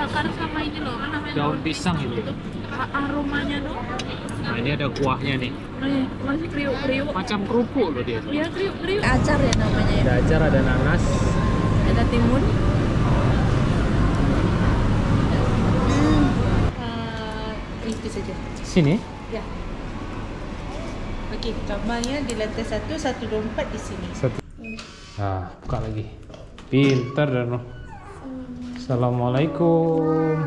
dibakar sama ini loh, apa namanya? Daun pisang itu. Aromanya tuh. Nah ini ada kuahnya nih. Masih kriuk-kriuk. Macam kerupuk loh dia. Iya kriuk-kriuk. Acar ya namanya ya. Ada acar, ada nanas. Ada timun. Itu saja. Sini. Ya. Okey, kamarnya di lantai 1, 124 di sini. Satu. Nah, buka lagi. Pintar dan Assalamualaikum.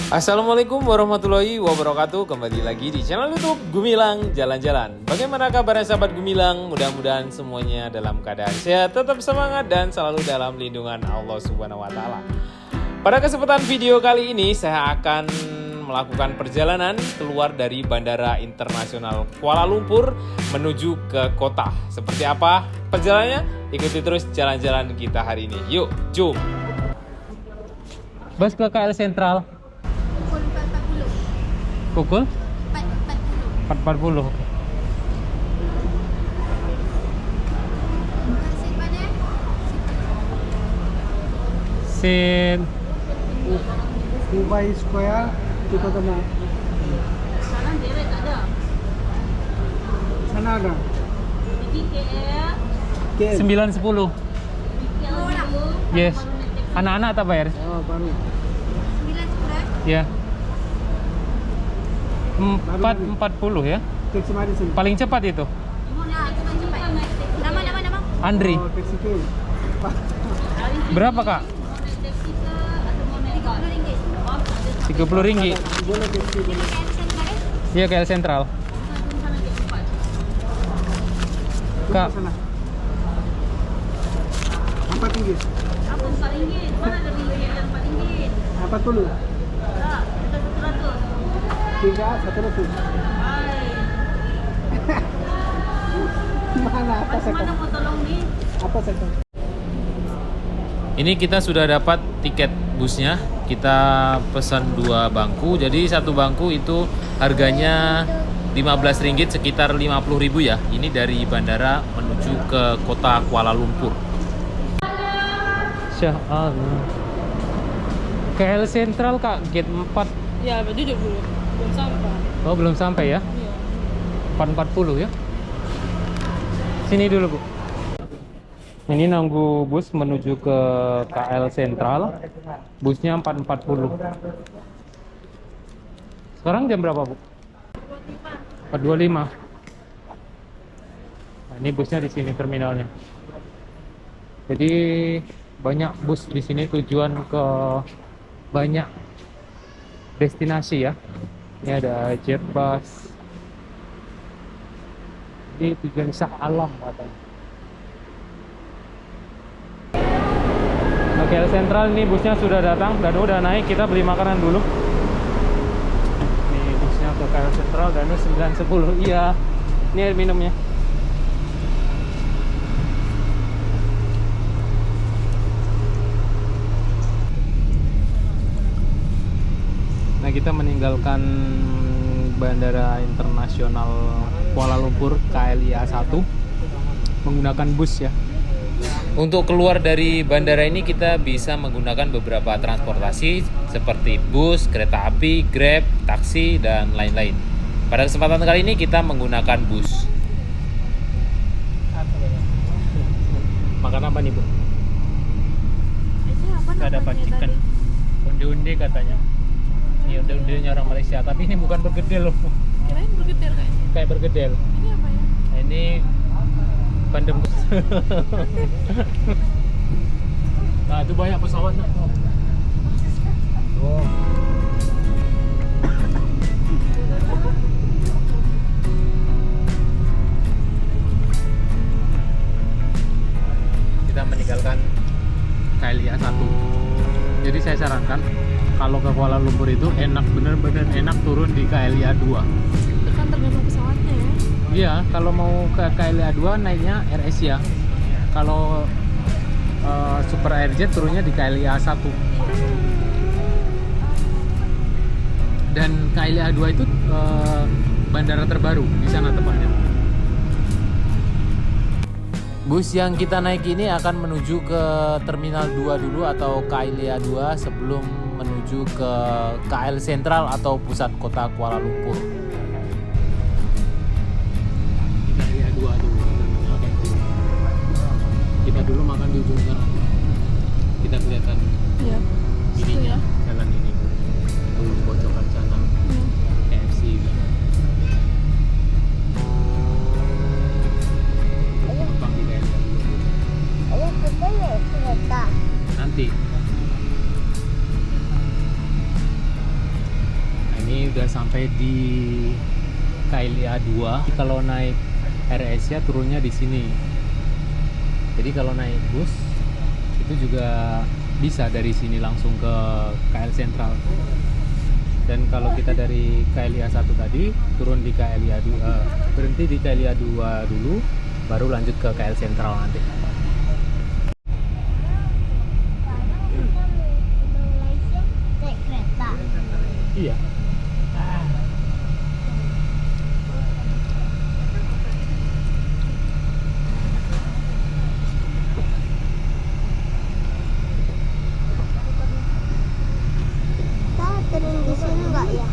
Assalamualaikum warahmatullahi wabarakatuh. Kembali lagi di channel YouTube Gumilang Jalan-Jalan. Bagaimana kabarnya sahabat Gumilang? Mudah-mudahan semuanya dalam keadaan sehat, tetap semangat dan selalu dalam lindungan Allah Subhanahu wa taala. Pada kesempatan video kali ini saya akan melakukan perjalanan keluar dari Bandara Internasional Kuala Lumpur menuju ke kota. Seperti apa perjalanannya? Ikuti terus jalan-jalan kita hari ini. Yuk, jom. Bus ke KL Sentral. Pukul 4.40. Oke. Sin Dubai Square itu ketemu. Sekarang direct ada. Sana ada. Di KL. KL. 9.10. Yes. Anak-anak tak bayar? Oh, baru. 9 Ya. 4.40 ya. Taksi mari sini. Paling cepat itu. Nama. Andri. Oh, taksi ke. Berapa, Kak? RM30. Boleh taksi boleh. Iya, KL Sentral. Kak, Sana. RM4. Mana ada bilik yang RM4? 40. Tak, kita 100. 100. Mana apa Mana sekali? mau tolong ni? Apa sekali? ini kita sudah dapat tiket busnya. Kita pesan 2 bangku. Jadi satu bangku itu harganya Rp15, sekitar 50.000 ya. Ini dari bandara menuju ke kota Kuala Lumpur. Syah Allah. KL Sentral, Kak, gate 4. Ya, duduk dulu. Belum sampai. Oh, belum sampai ya? Iya. 4.40 ya. Sini dulu, Bu. Ini nunggu bus menuju ke KL Sentral. Busnya 4.40. Sekarang jam berapa, Bu? 4.25. Nah, ini busnya di sini terminalnya. Jadi banyak bus di sini tujuan ke banyak destinasi ya. Ini ada jet bus. Ini tujuan Shah Alam katanya. KL Sentral ini busnya sudah datang dan udah naik. Kita beli makanan dulu. Ini busnya ke KL Sentral dan 9.10. Iya. Ini air minumnya. Nah, kita meninggalkan Bandara Internasional Kuala Lumpur KLIA 1 menggunakan bus ya. Untuk keluar dari bandara ini kita bisa menggunakan beberapa transportasi seperti bus, kereta api, Grab, taksi, dan lain-lain. Pada kesempatan kali ini kita menggunakan bus. Makan apa nih, Bu? Ini apa Gak dapat namanya chicken. tadi? Undi-undi katanya. Ini undi-undinya orang Malaysia, tapi ini bukan bergedel loh. Kirain bergedel kayaknya. Kayak bergedel. Ini apa ya? Nah, ini pandem. Nah, itu banyak pesawat nah. Tuh. Kita meninggalkan KLIA 1. Jadi saya sarankan kalau ke Kuala Lumpur itu enak, bener-bener enak turun di KLIA 2. Itu kan tergantung pesawatnya ya. Iya, kalau mau ke KLIA 2 naiknya Air Asia. Kalau Super Airjet turunnya di KLIA 1. Dan KLIA 2 itu bandara terbaru di sana tepatnya. Bus yang kita naik ini akan menuju ke Terminal 2 dulu atau KLIA 2 sebelum menuju ke KL Sentral atau pusat kota Kuala Lumpur. KLIA 2 dulu, terminal camping. Kita dulu makan di ujung sana. Kita kelihatan Iya. ininya, jalan ini. Tuh bocoran sana. KFC gitu. Nanti. Nah, ini udah sampai di KLIA 2. Kalau naik AirAsia turunnya di sini. Jadi kalau naik bus itu juga bisa dari sini langsung ke KL Sentral. Dan kalau kita dari KLIA 1 tadi turun di KLIA 2, berhenti di KLIA 2 dulu, baru lanjut ke KL Sentral nanti. Naik kereta. Iya. Kita turun di sini nggak ya?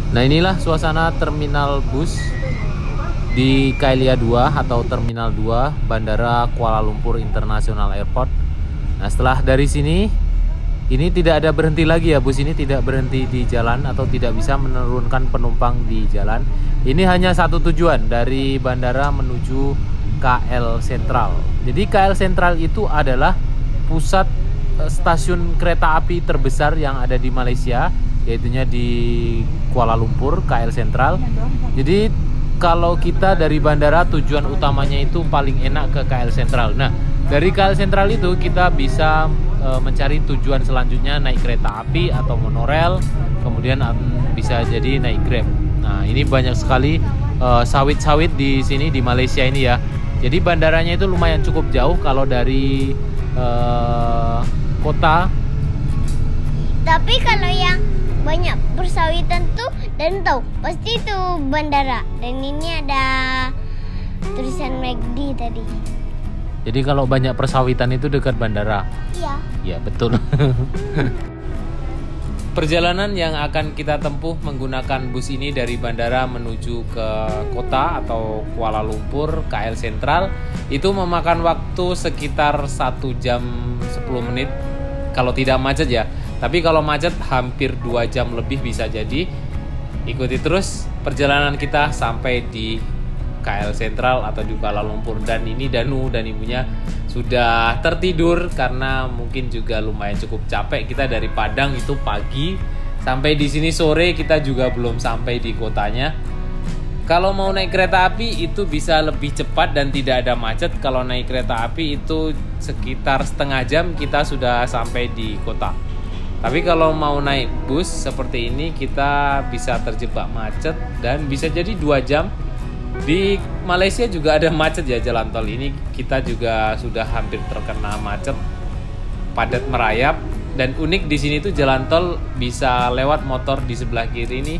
Nah, inilah suasana terminal bus di KLIA 2 atau Terminal 2 Bandara Kuala Lumpur International Airport. Nah, setelah dari sini, ini tidak ada berhenti lagi ya, bus ini tidak berhenti di jalan atau tidak bisa menurunkan penumpang di jalan. Ini hanya satu tujuan, dari bandara menuju KL Sentral. Jadi KL Sentral itu adalah pusat stasiun kereta api terbesar yang ada di Malaysia, yaitunya di Kuala Lumpur, KL Sentral. Jadi kalau kita dari bandara tujuan utamanya itu paling enak ke KL Sentral. Nah, dari KL Sentral itu kita bisa mencari tujuan selanjutnya naik kereta api atau monorail, kemudian bisa jadi naik Grab. Nah, ini banyak sekali sawit-sawit di sini di Malaysia ini ya. Jadi bandaranya itu lumayan cukup jauh kalau dari kota. Tapi kalau yang banyak persawitan tuh dan tahu pasti itu bandara. Dan ini ada tulisan McD tadi. Jadi kalau banyak persawitan itu dekat bandara. Iya. Ya, betul. Perjalanan yang akan kita tempuh menggunakan bus ini dari bandara menuju ke kota atau Kuala Lumpur, KL Sentral, itu memakan waktu sekitar 1 jam 10 menit kalau tidak macet ya. Tapi kalau macet hampir 2 jam lebih bisa jadi. Ikuti terus perjalanan kita sampai di KL Sentral atau di Kuala Lumpur. Dan ini Danu dan ibunya sudah tertidur karena mungkin juga lumayan cukup capek. Kita dari Padang itu pagi sampai di sini sore, kita juga belum sampai di kotanya. Kalau mau naik kereta api itu bisa lebih cepat dan tidak ada macet. Kalau naik kereta api itu sekitar setengah jam kita sudah sampai di kota. Tapi kalau mau naik bus seperti ini kita bisa terjebak macet dan bisa jadi 2 jam. Di Malaysia juga ada macet ya jalan tol ini. Kita juga sudah hampir terkena macet, padat merayap. Dan unik di sini tuh jalan tol bisa lewat motor di sebelah kiri ini,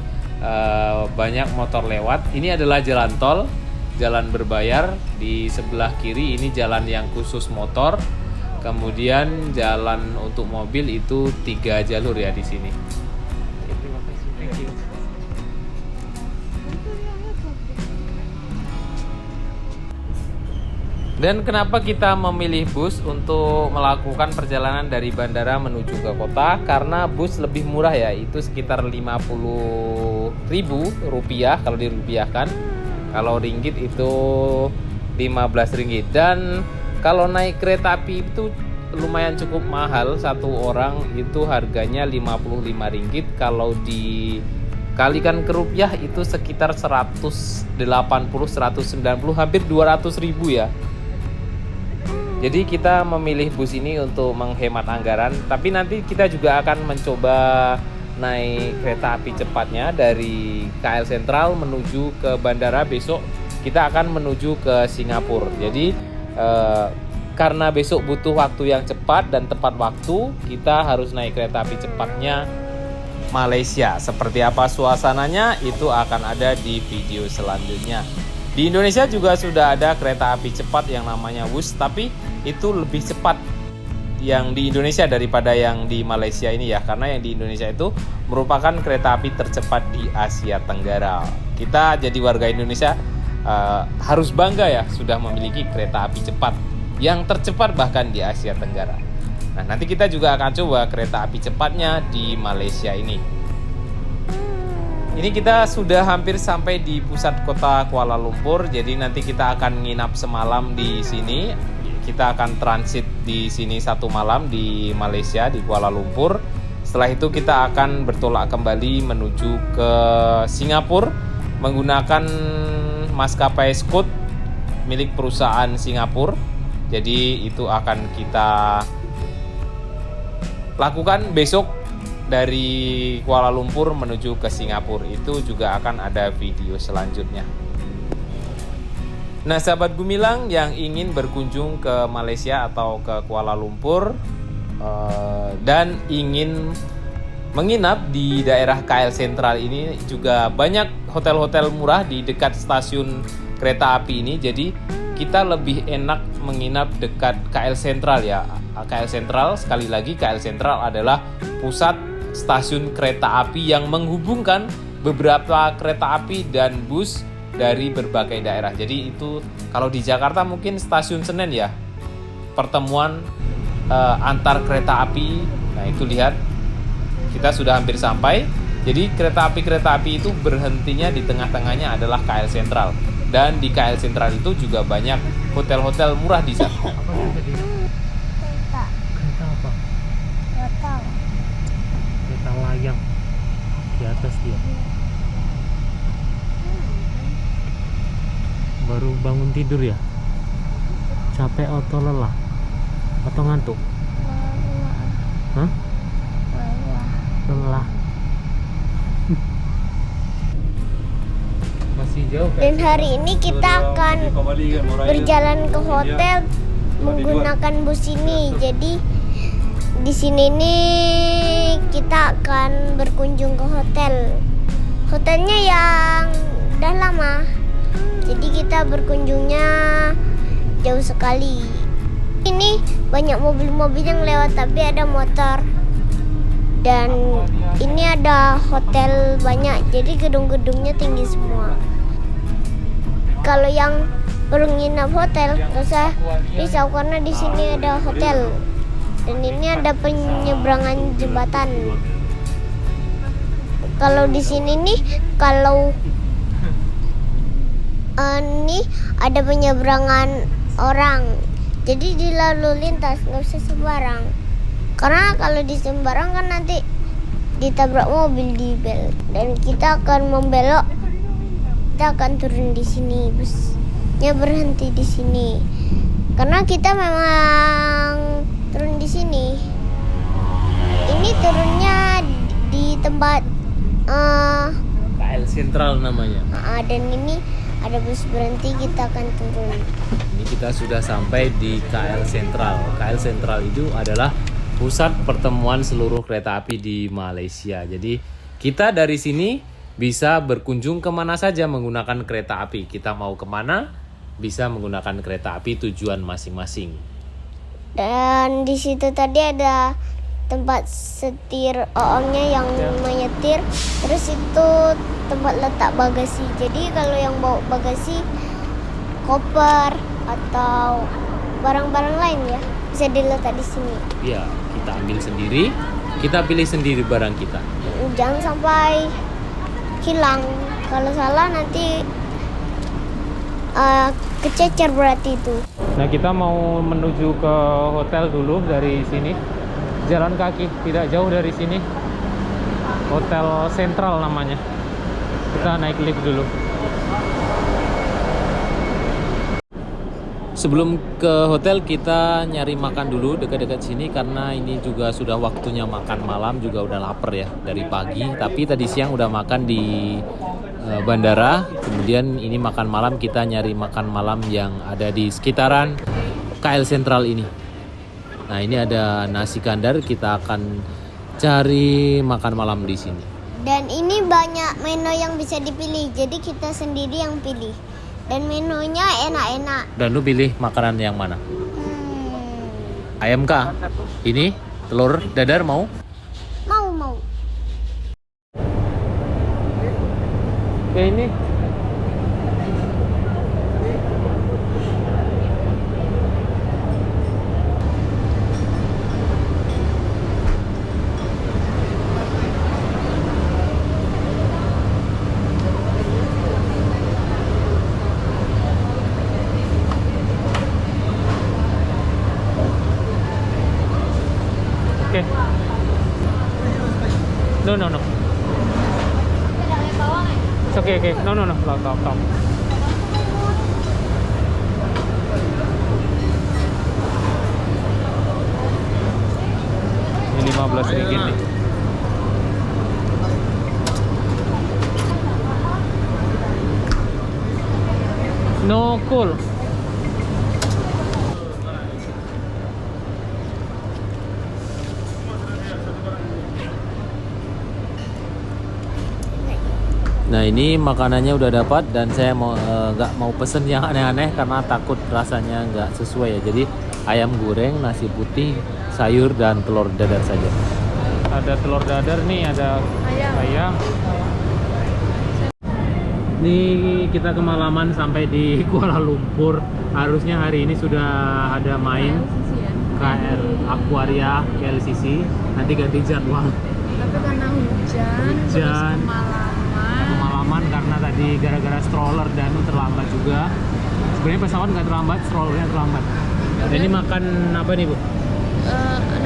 banyak motor lewat. Ini adalah jalan tol, jalan berbayar. Di sebelah kiri ini jalan yang khusus motor. Kemudian jalan untuk mobil itu 3 jalur ya di sini. Terima kasih, thank you. Dan kenapa kita memilih bus untuk melakukan perjalanan dari bandara menuju ke kota? Karena bus lebih murah ya, itu sekitar Rp50.000 kalau dirupiahkan. Kalau ringgit itu Rp15. Dan kalau naik kereta api itu lumayan cukup mahal, satu orang itu harganya Rp55. Kalau dikalikan ke rupiah itu sekitar 180, 190, hampir 200.000 ya. Jadi kita memilih bus ini untuk menghemat anggaran. Tapi nanti kita juga akan mencoba naik kereta api cepatnya dari KL Sentral menuju ke bandara. Besok kita akan menuju ke Singapura. Jadi karena besok butuh waktu yang cepat dan tepat waktu, kita harus naik kereta api cepatnya Malaysia. Seperti apa suasananya itu akan ada di video selanjutnya. Di Indonesia juga sudah ada kereta api cepat yang namanya Wush, tapi itu lebih cepat yang di Indonesia daripada yang di Malaysia ini ya, karena yang di Indonesia itu merupakan kereta api tercepat di Asia Tenggara. Kita jadi warga Indonesia harus bangga ya sudah memiliki kereta api cepat yang tercepat bahkan di Asia Tenggara. Nah, nanti kita juga akan coba kereta api cepatnya di Malaysia ini. Ini kita sudah hampir sampai di pusat kota Kuala Lumpur, jadi nanti kita akan nginap semalam di sini. Kita akan transit di sini 1 malam di Malaysia, di Kuala Lumpur. Setelah itu kita akan bertolak kembali menuju ke Singapura menggunakan maskapai Scoot milik perusahaan Singapura. Jadi itu akan kita lakukan besok dari Kuala Lumpur menuju ke Singapura. Itu juga akan ada video selanjutnya. Nah, sahabat Gumilang yang ingin berkunjung ke Malaysia atau ke Kuala Lumpur dan ingin menginap di daerah KL Sentral ini, juga banyak hotel-hotel murah di dekat stasiun kereta api ini. Jadi kita lebih enak menginap dekat KL Sentral ya. KL Sentral, sekali lagi KL Sentral adalah pusat stasiun kereta api yang menghubungkan beberapa kereta api dan bus dari berbagai daerah. Jadi itu kalau di Jakarta mungkin stasiun Senen ya, pertemuan antar kereta api. Nah itu lihat, kita sudah hampir sampai. Jadi kereta api itu berhentinya di tengah-tengahnya adalah KL Sentral. Dan di KL Sentral itu juga banyak hotel-hotel murah di sana. Kereta. Kereta apa? Nggak tahu. Kereta layang. Di atas dia. Baru bangun tidur ya? Capek atau lelah? Atau ngantuk? Hah? Lelah. Masih jauh kan? Dan hari ini kita akan berjalan ke hotel menggunakan bus ini. Jadi di sini nih kita akan berkunjung ke hotel. Hotelnya yang udah lama. Jadi kita berkunjungnya jauh sekali. Ini banyak mobil-mobil yang lewat, tapi ada motor. Dan ini ada hotel banyak, jadi gedung-gedungnya tinggi semua. Kalau yang perlu nginap hotel, gak usah risau karena di sini ada hotel. Dan ini ada penyeberangan jembatan. Kalau di sini nih, kalau ini ada penyeberangan orang, jadi di lalu lintas nggak bisa sembarang. Karena kalau di sembarang kan nanti ditabrak mobil di bel. Dan kita akan membelok, kita akan turun di sini, busnya berhenti di sini. Karena kita memang turun di sini. Ini turunnya di tempat KL Sentral namanya. Dan ini ada bus berhenti, kita akan turun. Ini kita sudah sampai di KL Sentral. KL Sentral itu adalah pusat pertemuan seluruh kereta api di Malaysia. Jadi kita dari sini bisa berkunjung kemana saja menggunakan kereta api. Kita mau kemana bisa menggunakan kereta api tujuan masing-masing. Dan di situ tadi ada tempat setir oongnya yang menyetir. Terus itu tempat letak bagasi. Jadi kalau yang bawa bagasi, koper atau barang-barang lain ya, bisa diletak di sini. Iya, kita ambil sendiri, kita pilih sendiri barang kita. Jangan sampai hilang. Kalau salah nanti kececer berarti itu. Nah, kita mau menuju ke hotel dulu dari sini. Jalan kaki, tidak jauh dari sini. Hotel Sentral namanya. Kita naik lift dulu. Sebelum ke hotel kita nyari makan dulu dekat-dekat sini, karena ini juga sudah waktunya makan malam, juga udah lapar ya dari pagi. Tapi tadi siang udah makan di bandara. Kemudian ini makan malam, kita nyari makan malam yang ada di sekitaran KL Sentral ini. Nah, ini ada nasi kandar, kita akan cari makan malam di sini. Dan ini banyak menu yang bisa dipilih, jadi kita sendiri yang pilih. Dan menunya enak-enak. Dan lu pilih makanan yang mana? Hmm, Ayam kah? Ini? Telur dadar mau? mau. Oke, ini. Oke. No. It's okay. No. Stop. Ini 15 ringgit nih. No cool. Nah, ini makanannya udah dapat dan saya nggak mau pesen yang aneh-aneh karena takut rasanya nggak sesuai ya. Jadi ayam goreng, nasi putih, sayur dan telur dadar saja. Ada telur dadar nih, ada ayam. Ini kita kemalaman sampai di Kuala Lumpur. Harusnya hari ini sudah ada main KL Aquaria KLCC. Nanti ganti jadwal. Tapi karena hujan. Terus Kemalaman karena tadi gara-gara stroller dan terlambat juga. Sebenarnya pesawat nggak terlambat, strollernya terlambat. Dan ini makan apa nih, Bu?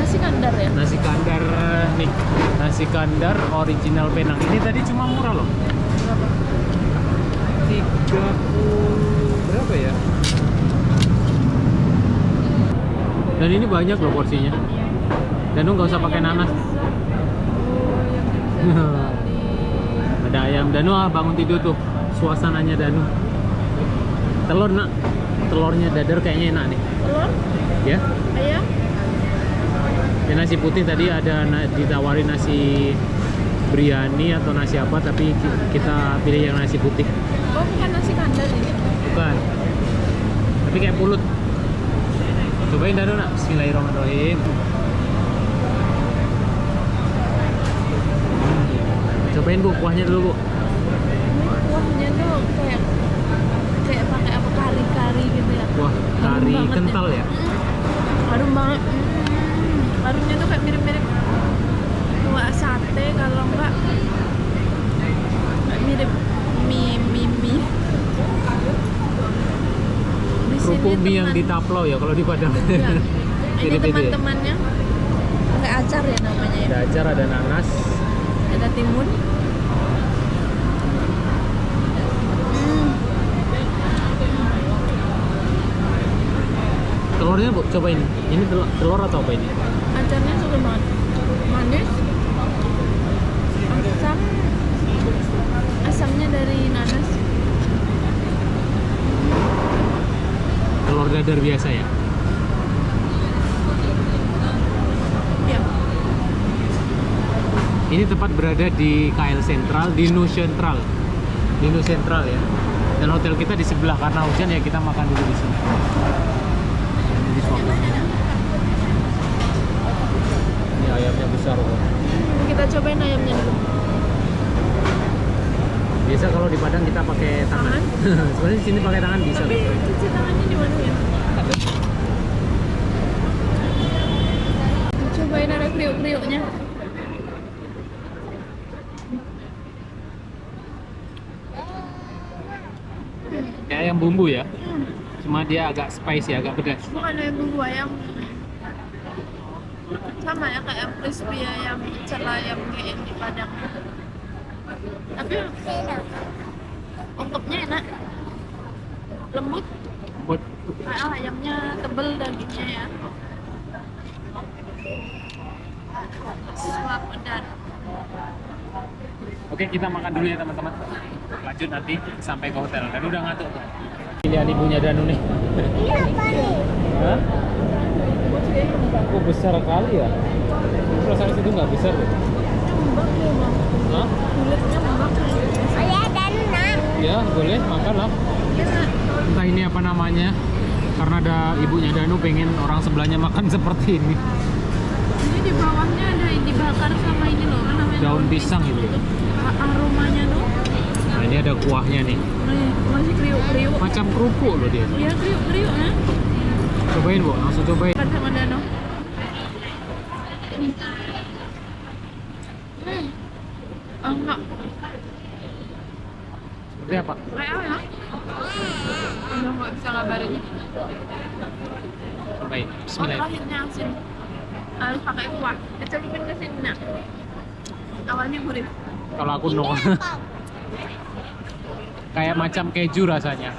Nasi kandar ya. Nasi kandar nih. Nasi kandar original Penang. Ini tadi cuma murah loh. Berapa? 30 berapa ya? Dan ini banyak loh porsinya. Dan lu nggak usah pakai nanas. Ada ayam. Danu bangun tidur tuh, suasananya Danu. Telur nak, telurnya dadar kayaknya enak nih. Telur? Ya. Ayam? Dan nasi putih tadi ada ditawarin nasi biryani atau nasi apa, tapi kita pilih yang nasi putih. Oh, bukan nasi kandar ini. Bukan. Tapi kayak pulut. Cobain Danu nak. Bismillahirrahmanirrahim. Cobain Bu, kuahnya dulu Bu. Kuahnya tuh kayak pakai apa kari-kari gitu ya. Kuah kari kental ya. Harum banget. Harumnya tuh kayak mirip-mirip kuah sate, kalau enggak mirip mie. Di sini Kerupuk mie yang ditaplau ya kalau di Padang. Iya. Ini Mirip itu ya? teman-temannya pakai acar ya namanya ya. Ada acar, ada nanas. Ada timun. Telurnya Bu, cobain. Ini telur atau apa ini? Acarnya suka banget. Manis. Asamnya dari nanas. Telur dadar biasa ya? Ya. Ini tepat berada di KL Sentral, di Nu Sentral. Di Nu Sentral ya. Dan hotel kita di sebelah, karena hujan ya kita makan dulu di sini. Di suatu. Ini ayamnya besar kok. Kita cobain ayamnya dulu. Biasa kalau di Padang kita pakai tangan. Sebenarnya di sini pakai tangan bisa. Tapi cuci tangannya di mana ya? Cobain ada kriuk-kriuknya. Kayak ayam bumbu ya. Cuma dia agak spicy, agak pedas. Bukan ayam bumbu ayam. Sama ya kayak ayam crispy, ayam ayam kayak yang di Padang. Tapi ungkepnya enak. Lembut. Buat Ayamnya tebel dagingnya ya. Suap dan Oke, kita makan dulu ya teman-teman. Lanjut nanti sampai ke hotel. Dan udah ngantuk tuh. Pilihan ibunya Danu nih. Iya, Pani. Hah? Kok besar kali ya? Perasaan situ nggak besar deh. lembek ya bang. Hah? Kulitnya lembek. Oh ya, dan nak. Ya, boleh makan lah. Enak. Entah ini apa namanya. Karena ada ibunya Danu pengen orang sebelahnya makan seperti ini. Ini di bawahnya ada yang dibakar sama ini loh, apa namanya? Daun pisang itu ya. Aromanya tuh. Nah, ini ada kuahnya nih. Masih kriuk-kriuk. Macam kerupuk loh dia. Iya kriuk-kriuk ya. Cobain, Bu. Langsung cobain. Makan sama Dano. Enggak. Seperti apa? Kayak apa ya? Udah nggak bisa ngabarin. Cobain. Bismillah. Akhirnya asin. Harus pakai kuah. Dicelupin ke sini nak. Awalnya gurih. Kalau aku no. Kayak macam keju rasanya.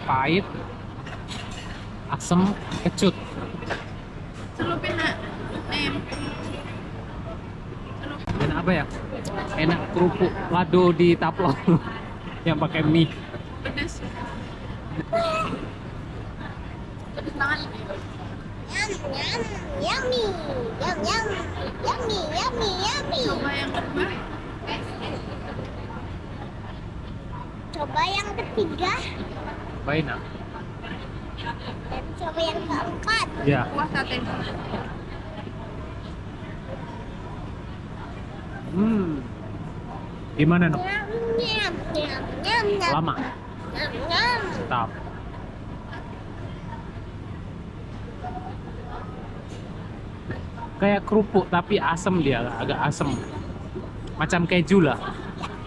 Pahit, asam, kecut. Celupin nak. Dan apa ya? Enak kerupuk lado di taplong yang pakai mie. Pedes. Pedes banget. Yummy, yummy. Coba yang kedua. Coba yang ketiga Cobain, nak. dan coba yang keempat. Ya. Kuah sate. Gimana, no? Nyam. Lama. Nyam. Mantap. Kayak kerupuk tapi asam dia, agak asam. Macam keju lah.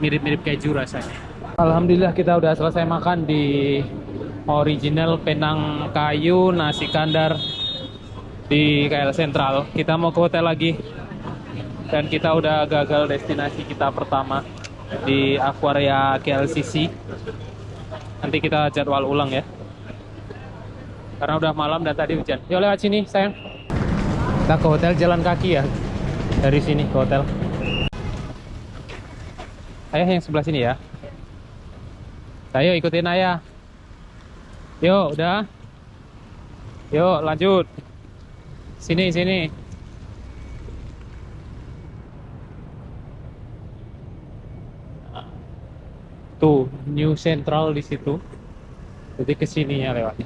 Mirip-mirip keju rasanya. Alhamdulillah kita udah selesai makan di original Penang Kayu nasi kandar di KL Sentral. Kita mau ke hotel lagi. Dan kita udah gagal destinasi kita pertama di Aquaria KLCC. Nanti kita jadwal ulang ya. Karena udah malam dan tadi hujan. Yuk lewat sini sayang. Kita ke hotel jalan kaki ya. Dari sini ke hotel. Ayah yang sebelah sini ya. Ayo ikutin ayah. Yuk udah. Yuk lanjut. Sini. Tuh, New Central di situ. Jadi kesininya lewat.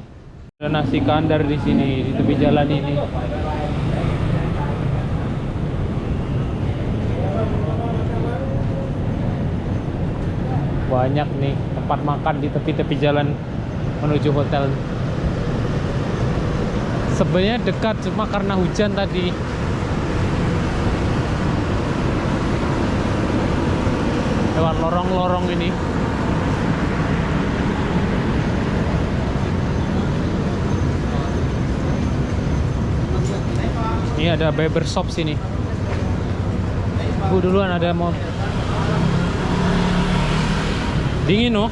Ada nasi kandar di sini, di tepi jalan ini. Banyak nih tempat makan di tepi-tepi jalan menuju hotel. Sebenarnya dekat, cuma karena hujan tadi. Lewat lorong-lorong ini. Ini ada barber shop sini. Bu duluan ada mau. Dingin loh.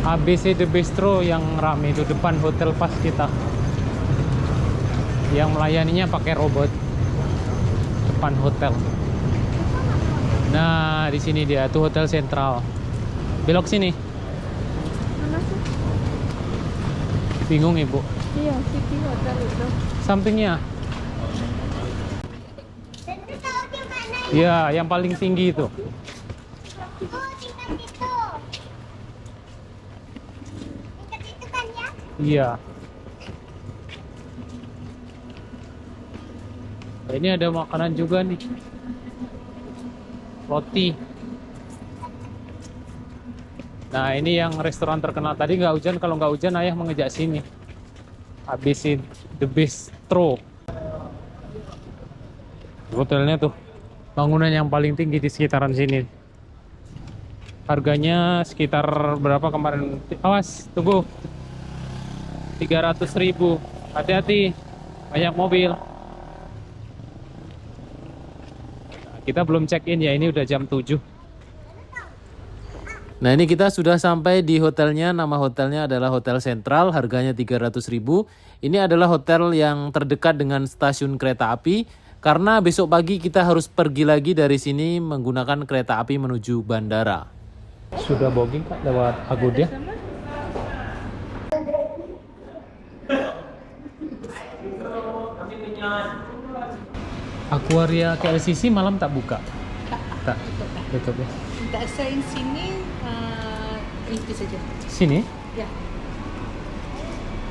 ABC The Bistro yang rame itu depan hotel pas kita. Yang melayaninya pakai robot. Depan hotel. Nah, di sini dia tuh Hotel Sentral. Belok sini. Mana sih? Bingung ibu. Iya, City Hotel itu. Sampingnya. Tentu tahu di mana Iya, yang paling tinggi itu. tingkat itu. Tingkat itu kan ya? Iya. Ini ada makanan juga nih. Roti. Nah, ini yang restoran terkenal. Tadi nggak hujan, kalau nggak hujan ayah mengejak sini. ABC The Bistro. Hotelnya tuh bangunan yang paling tinggi di sekitaran sini. Harganya sekitar berapa kemarin? Awas, tunggu. 300.000. Hati-hati. Banyak mobil. Kita belum check-in ya, ini udah jam 7. Nah, ini kita sudah sampai di hotelnya. Nama hotelnya adalah Hotel Sentral, harganya 300.000. Ini adalah hotel yang terdekat dengan stasiun kereta api. Karena besok pagi kita harus pergi lagi dari sini menggunakan kereta api menuju bandara. Sudah booking Kak lewat Agoda? Aquaria KLCC malam tak buka? Tak. Tutup ya. Untuk assign sini itu saja. Sini? Ya.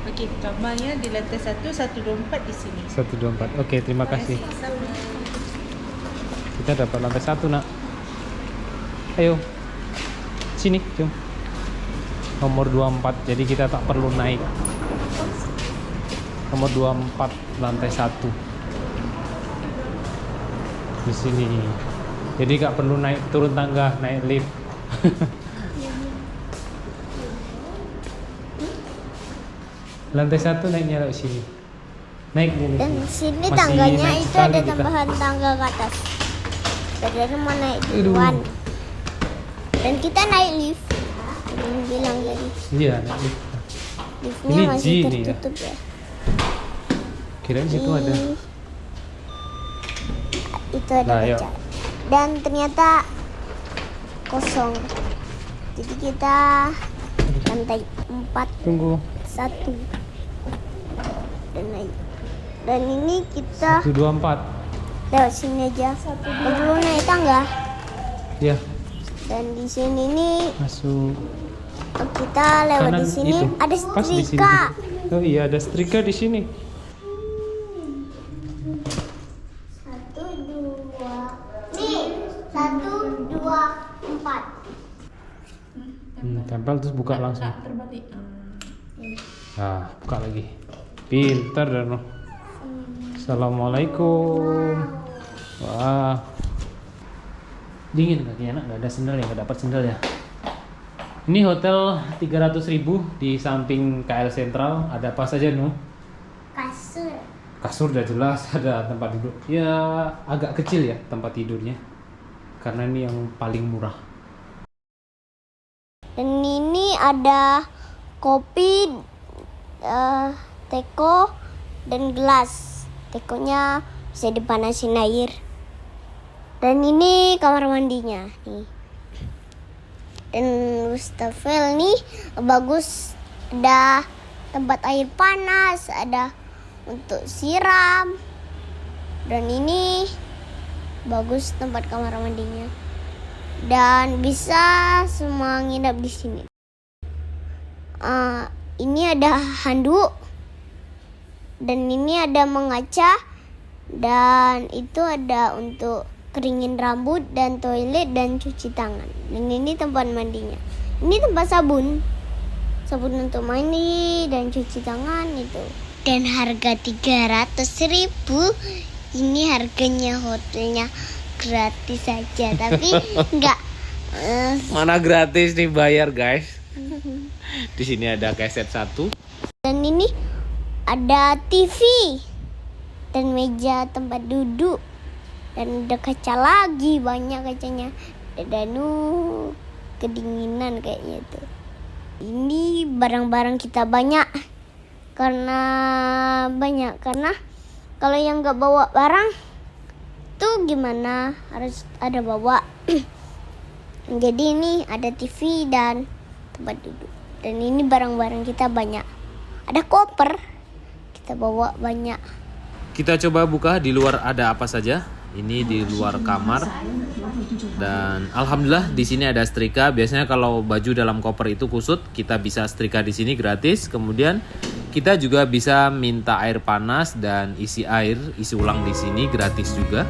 Okey, kamarnya di lantai 124 di sini. 124. Oke, terima kasih. Kita dapat lantai 1, Nak. Ayo. Sini, jom. Nomor 24. Jadi kita tak perlu naik. Nomor 24 lantai 1. Di sini. Jadi gak perlu naik turun tangga, naik lift. Lantai 1 naiknya lewat sini. Naik dulu. Dan sini Masih tangganya naik itu sekali ada kita. tambahan tangga ke atas. Dari mau naik duluan. Dan kita naik lift. Yang bilang tadi. Iya, naik lift. Liftnya Ini masih G nih ya. tertutup ya. Kirain situ ada. Itu ada Nah, yuk. kaca. Dan ternyata kosong. Jadi kita lantai 4 Tunggu. 1 dan naik. Dan ini kita 124. lewat sini aja. Nggak perlu naik tangga. Ya, Dan di sini nih masuk kita lewat kanan di sini itu. ada Pas di sini. setrika. Oh iya, ada setrika di sini. 1 2 nih 1 2 4. Tempel terus buka langsung. Terbalik. Nah, buka lagi. Pintar dan Assalamualaikum. Wah. Dingin kakinya, Nak. Nggak ada sendal ya, nggak dapat sendal ya. Ini hotel 300.000 di samping KL Sentral. Ada apa saja, Nu? Kasur. Kasur udah jelas, ada tempat duduk. Ya, agak kecil ya tempat tidurnya. Karena ini yang paling murah. Dan ini ada kopi, teko, dan gelas. Tekonya bisa dipanasin air. Dan ini kamar mandinya nih. Dan wastafel nih bagus, ada tempat air panas, ada untuk siram. Dan ini bagus tempat kamar mandinya. Dan bisa semua nginap di sini. Ini ada handuk. Dan ini ada mengaca. Dan itu ada untuk keringin rambut dan toilet dan cuci tangan. Dan ini tempat mandinya. Ini tempat sabun. Sabun untuk mandi dan cuci tangan itu. Dan harga 300.000. Ini harganya hotelnya gratis saja, tapi enggak. Mana gratis nih, bayar guys. Di sini ada keset 1. Dan ini ada TV dan meja tempat duduk. Dan ada kaca lagi, banyak kacanya. Dan kedinginan kayaknya itu. Ini barang-barang kita banyak. Karena kalau yang nggak bawa barang tuh gimana, harus ada bawa. Jadi ini ada TV dan tempat duduk. Dan ini barang-barang kita banyak. Ada koper, kita bawa banyak. Kita coba buka di luar ada apa saja. Ini di luar kamar. Dan alhamdulillah di sini ada setrika. Biasanya kalau baju dalam koper itu kusut, kita bisa setrika di sini gratis. Kemudian kita juga bisa minta air panas dan isi ulang di sini gratis juga.